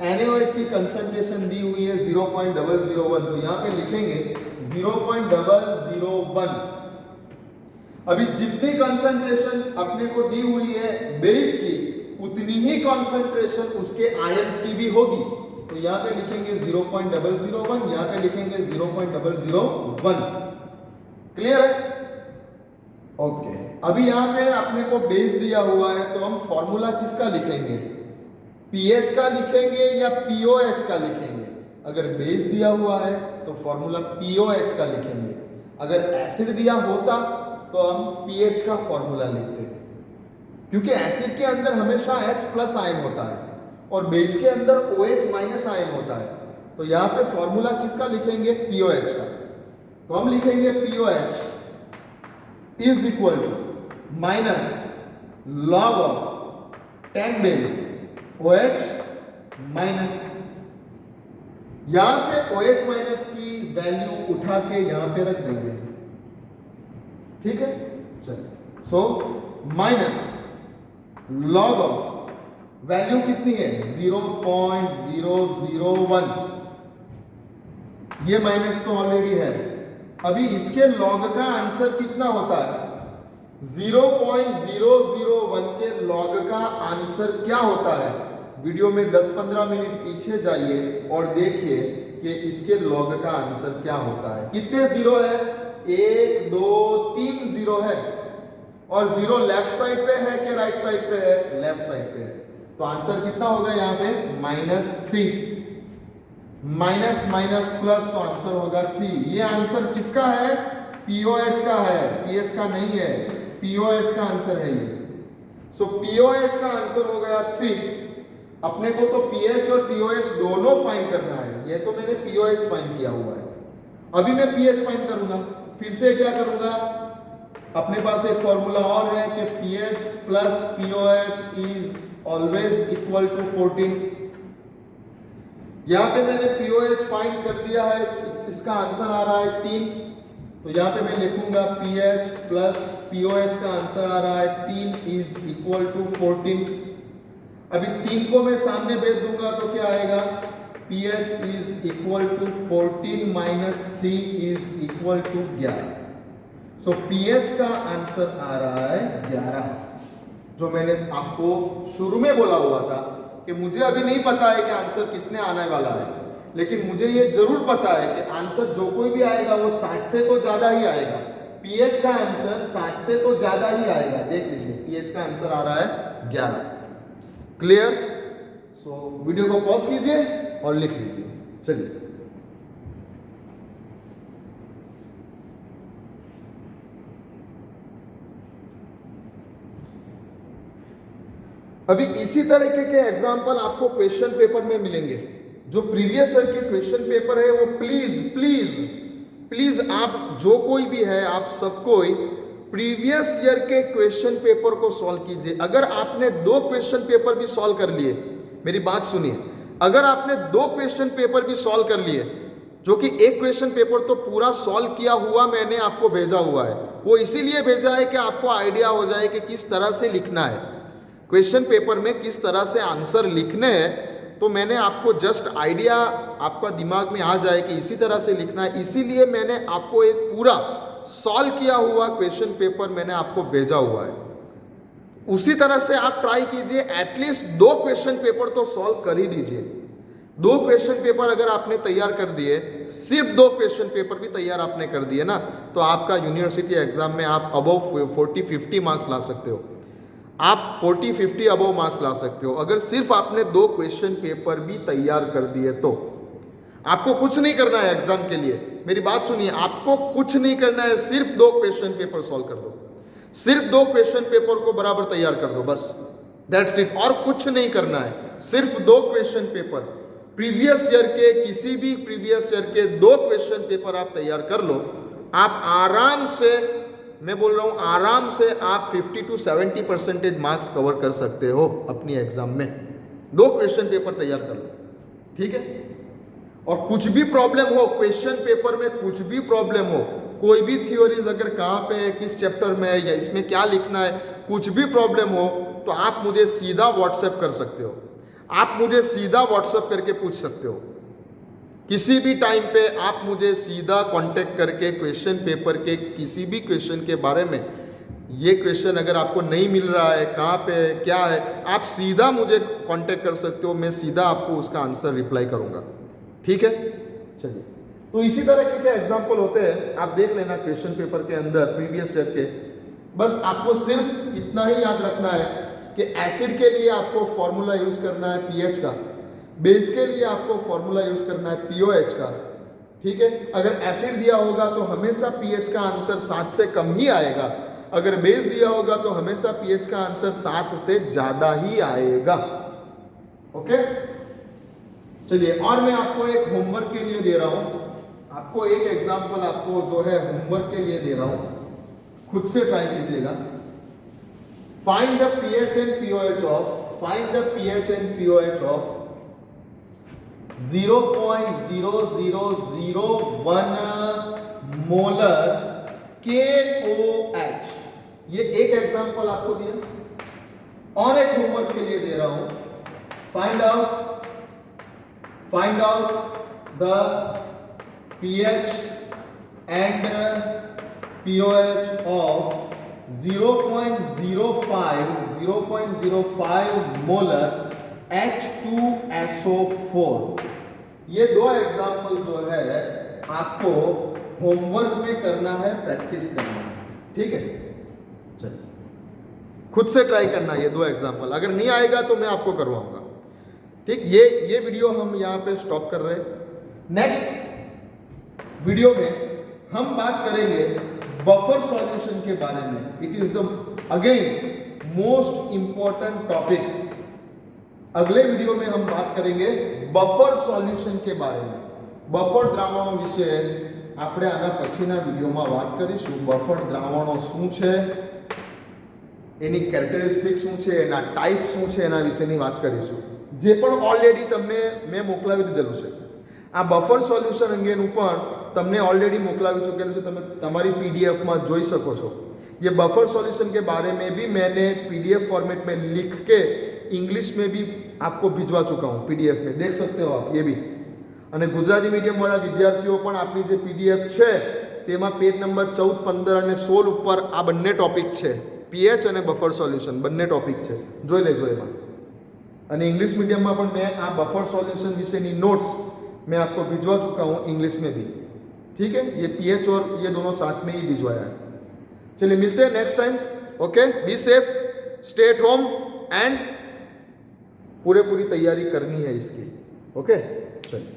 NaOH की कंसंट्रेशन दी हुई है 0.001, तो यहाँ पे लिखेंगे 0.001। अभी जितनी कंसंट्रेशन अपने को दी हुई है बेस की, उतनी ही कंसंट्रेशन उसके आयंस की भी होगी, तो यहाँ पे लिखेंगे 0.001, यहाँ पे लिखेंगे 0.001। क्लियर है? ओके। अभी यहाँ पे अपने को बेस दिया हुआ है तो हम फॉर्मूला किसका लिखेंगे? पीएच का लिखेंगे या पीओएच का लिखेंगे? अगर बेस दिया हुआ है तो फॉर्मूला पीओएच का लिखेंगे। अगर एसिड दिया होता तो हम पीएच का फॉर्मूला लिखते, क्योंकि एसिड के अंदर हमेशा H+ आयन होता है और बेस के अंदर OH- आयन होता है, तो यहाँ पे फॉर्मूला किसका लिखेंगे? पीओएच का। तो हम लिखेंगे POH is equal to minus log of 10 base OH-। यहां से OH- की वैल्यू उठा के यहां पे रख देंगे, ठीक है? चलिए, so minus log of value कितनी है? 0.001। ये माइनस तो ऑलरेडी है। अभी इसके लॉग का आंसर कितना होता है? 0.001 के लॉग का आंसर क्या होता है? वीडियो में 10-15 मिनट पीछे जाइए और देखिए कि इसके लॉग का आंसर क्या होता है। कितने जीरो है? 1 2 3 जीरो है, और जीरो लेफ्ट साइड पे है कि राइट साइड पे है? लेफ्ट साइड पे है, तो आंसर कितना होगा यहाँ पे? -3। माइनस माइनस प्लस, तो आंसर होगा 3। ये आंसर किसका है? पीओएच का है, पीएच का नहीं है, पीओएच का आंसर है ये। सो पीओएच का आंसर हो गया 3। अपने को तो पीएच और पीओएच दोनों फाइंड करना है, ये तो मैंने पीओएच फाइंड किया हुआ है। अभी मैं पीएच फाइंड करूंगा, फिर से क्या करूंगा? अपने पास एक फॉर्मूला और है कि pH plus pOH is always equal to 14। यहाँ पे मैंने पीओएच फाइंड कर दिया है, इसका आंसर आ रहा है 3, तो यहाँ पे मैं लिखूंगा पीएच प्लस पीओएच का आंसर आ रहा है 3 इज इक्वल टू 14। अभी 3 को मैं सामने भेज दूंगा तो क्या आएगा? pH is equal to 14 minus 3 is equal to 11। So pH का आंसर आ रहा है 11, जो मैंने आपको शुरू में बोला हुआ था कि मुझे अभी नहीं पता है कि आंसर कितने आने वाला है, लेकिन मुझे ये जरूर पता है कि आंसर जो कोई भी आएगा वो 60 से तो ज्यादा ही आएगा। pH का आंसर 60 से तो ज्यादा ही आएगा। देख लीजिए, pH का आंसर आ रहा है 11। क्लियर? सो वीडियो को पॉज कीजिए और लिख लीजिए। चलिए, अभी इसी तरीके के एग्जाम्पल आपको क्वेश्चन पेपर में मिलेंगे। जो प्रीवियस ईयर के क्वेश्चन पेपर है वो प्लीज प्लीज प्लीज आप जो कोई भी है, आप सब कोई प्रीवियस ईयर के क्वेश्चन पेपर को सॉल्व कीजिए। अगर आपने 2 क्वेश्चन पेपर भी सॉल्व कर लिए, मेरी बात सुनिए, अगर आपने 2 क्वेश्चन पेपर भी सॉल्व कर लिए, जो कि एक क्वेश्चन पेपर तो पूरा सॉल्व किया हुआ मैंने आपको भेजा हुआ है, वो इसीलिए भेजा है कि आपको आइडिया हो जाए कि किस तरह से लिखना है क्वेश्चन पेपर में, किस तरह से आंसर लिखने हैं। तो मैंने आपको जस्ट आइडिया आपका दिमाग में आ जाए कि इसी तरह से लिखना है, इसीलिए मैंने आपको एक पूरा सॉल्व किया हुआ क्वेश्चन पेपर मैंने आपको भेजा हुआ है। उसी तरह से आप ट्राई कीजिए, एटलीस्ट 2 क्वेश्चन पेपर तो सॉल्व कर ही दीजिए। 2 क्वेश्चन पेपर अगर आपने तैयार कर दिए, सिर्फ 2 क्वेश्चन पेपर भी तैयार आपने कर दिए ना, तो आपका यूनिवर्सिटी एग्जाम में आप अबव 40-50 मार्क्स ला सकते हो। आप 40-50 अबव मार्क्स ला सकते हो अगर सिर्फ आपने 2 क्वेश्चन पेपर भी तैयार कर दिए तो। आपको कुछ नहीं करना है एग्जाम के लिए, मेरी बात सुनिए, आपको कुछ नहीं करना है, सिर्फ 2 क्वेश्चन पेपर सॉल्व कर दो, सिर्फ 2 क्वेश्चन पेपर को बराबर तैयार कर दो, बस दैट्स इट। और कुछ नहीं करना है, सिर्फ 2 क्वेश्चन पेपर प्रीवियस ईयर के, किसी भी प्रीवियस ईयर के 2 क्वेश्चन पेपर आप तैयार कर लो। आप आराम से, मैं बोल रहा हूं आराम से, आप 50-70% मार्क्स कवर कर सकते हो अपनी एग्जाम में। 2 क्वेश्चन पेपर तैयार कर लो, ठीक है। और कुछ भी प्रॉब्लम हो क्वेश्चन पेपर में, कुछ भी प्रॉब्लम हो, कोई भी थ्योरीज अगर कहाँ पे है, किस चैप्टर में है, या इसमें क्या लिखना है, कुछ भी प्रॉब्लम हो तो आप मुझे सीधा व्हाट्सएप कर सकते हो। आप मुझे सीधा व्हाट्सएप करके पूछ सकते हो, किसी भी टाइम पे आप मुझे सीधा कांटेक्ट करके क्वेश्चन पेपर के किसी भी क्वेश्चन के बारे में, ये क्वेश्चन अगर आपको नहीं मिल रहा है, कहाँ पे है, क्या है, आप सीधा मुझे कांटेक्ट कर सकते हो, मैं सीधा आपको उसका आंसर रिप्लाई करूँगा, ठीक है। चलिए, तो इसी तरह के एग्जाम्पल होते हैं, आप देख लेना क्वेश्चन पेपर के अंदर प्रीवियस ईयर के। बस आपको सिर्फ इतना ही याद रखना है कि एसिड के लिए आपको फॉर्मूला यूज करना है पीएच का, बेस के लिए आपको फॉर्मूला यूज करना है पीओएच का, ठीक है। अगर एसिड दिया होगा तो हमेशा पीएच का आंसर 7 से कम ही आएगा, अगर बेस दिया होगा तो हमेशा पीएच का आंसर 7 से ज्यादा ही आएगा, ओके। चलिए, और मैं आपको एक होमवर्क के लिए दे रहा हूं, आपको एक एग्जांपल आपको जो है होमवर्क के लिए दे रहा हूं, खुद से ट्राई कीजिएगा। Find the pH and pOH of, find the pH and pOH of 0.0001 molar KOH। ये एक एग्जांपल आपको दिया, और एक होमवर्क के लिए दे रहा हूं, find out the pH and pOH of 0.05 molar H2SO4। ये 2 एग्जाम्पल जो है आपको होमवर्क में करना है, प्रैक्टिस करना है, ठीक है। चलिए, खुद से ट्राई करना ये 2 एग्जाम्पल, अगर नहीं आएगा तो मैं आपको करवाऊंगा, ठीक। ये वीडियो हम यहाँ पे स्टॉप कर रहे हैं। नेक्स्ट वीडियो में हम बात करेंगे बफर सॉल्यूशन के बारे में। It is the again most important topic. अगले वीडियो में हम बात करेंगे बफर સોલ્યુશન के बारे में। બફર દ્રાવણો વિશે આપણે આના પછીના વિડીયોમાં વાત કરીશું। બફર દ્રાવણો શું છે, એની કેરેક્ટરિસ્ટિક્સ શું છે, એના ટાઈપ શું છે, એના વિશેની વાત કરીશું, જે પણ ઓલરેડી તમને મેં મોકલાવી દીધેલું છે। આ બફર સોલ્યુશન અંગેનું પણ તમને ऑलरेडी મોકલાવી ચૂકેલું છે, તમે તમારી पीडीएफ માં જોઈ શકો છો। ये बफर सॉल्यूशन के बारे में भी मैंने पीडीएफ फॉर्मेट में लिख के इंग्लिश में भी आपको भिजवा चुका हूँ, पीडीएफ में देख सकते हो आप ये भी। અને ગુજરાતી મીડિયમ વાળા વિદ્યાર્થીઓ પણ આપણી જે પીડીએફ છે તેમાં પેજ નંબર 14, 15 અને 16 ઉપર આ બંને ટોપિક છે, પીએચ અને બફર સોલ્યુશન બંને ટોપિક છે, જોઈ લેજો એમાં। અને इंग्लिश मीडियम में પણ मैं આ બફર સોલ્યુશન વિશેની नोट्स मैं आपको भिजवा चुका हूँ इंग्लिश में भी, ठीक है। ये पीएच और ये दोनों साथ में ही भिजवाया है। चलिए, मिलते हैं next time, okay. Be safe, stay at home and पूरी तैयारी करनी है इसकी। ओके, चलिए।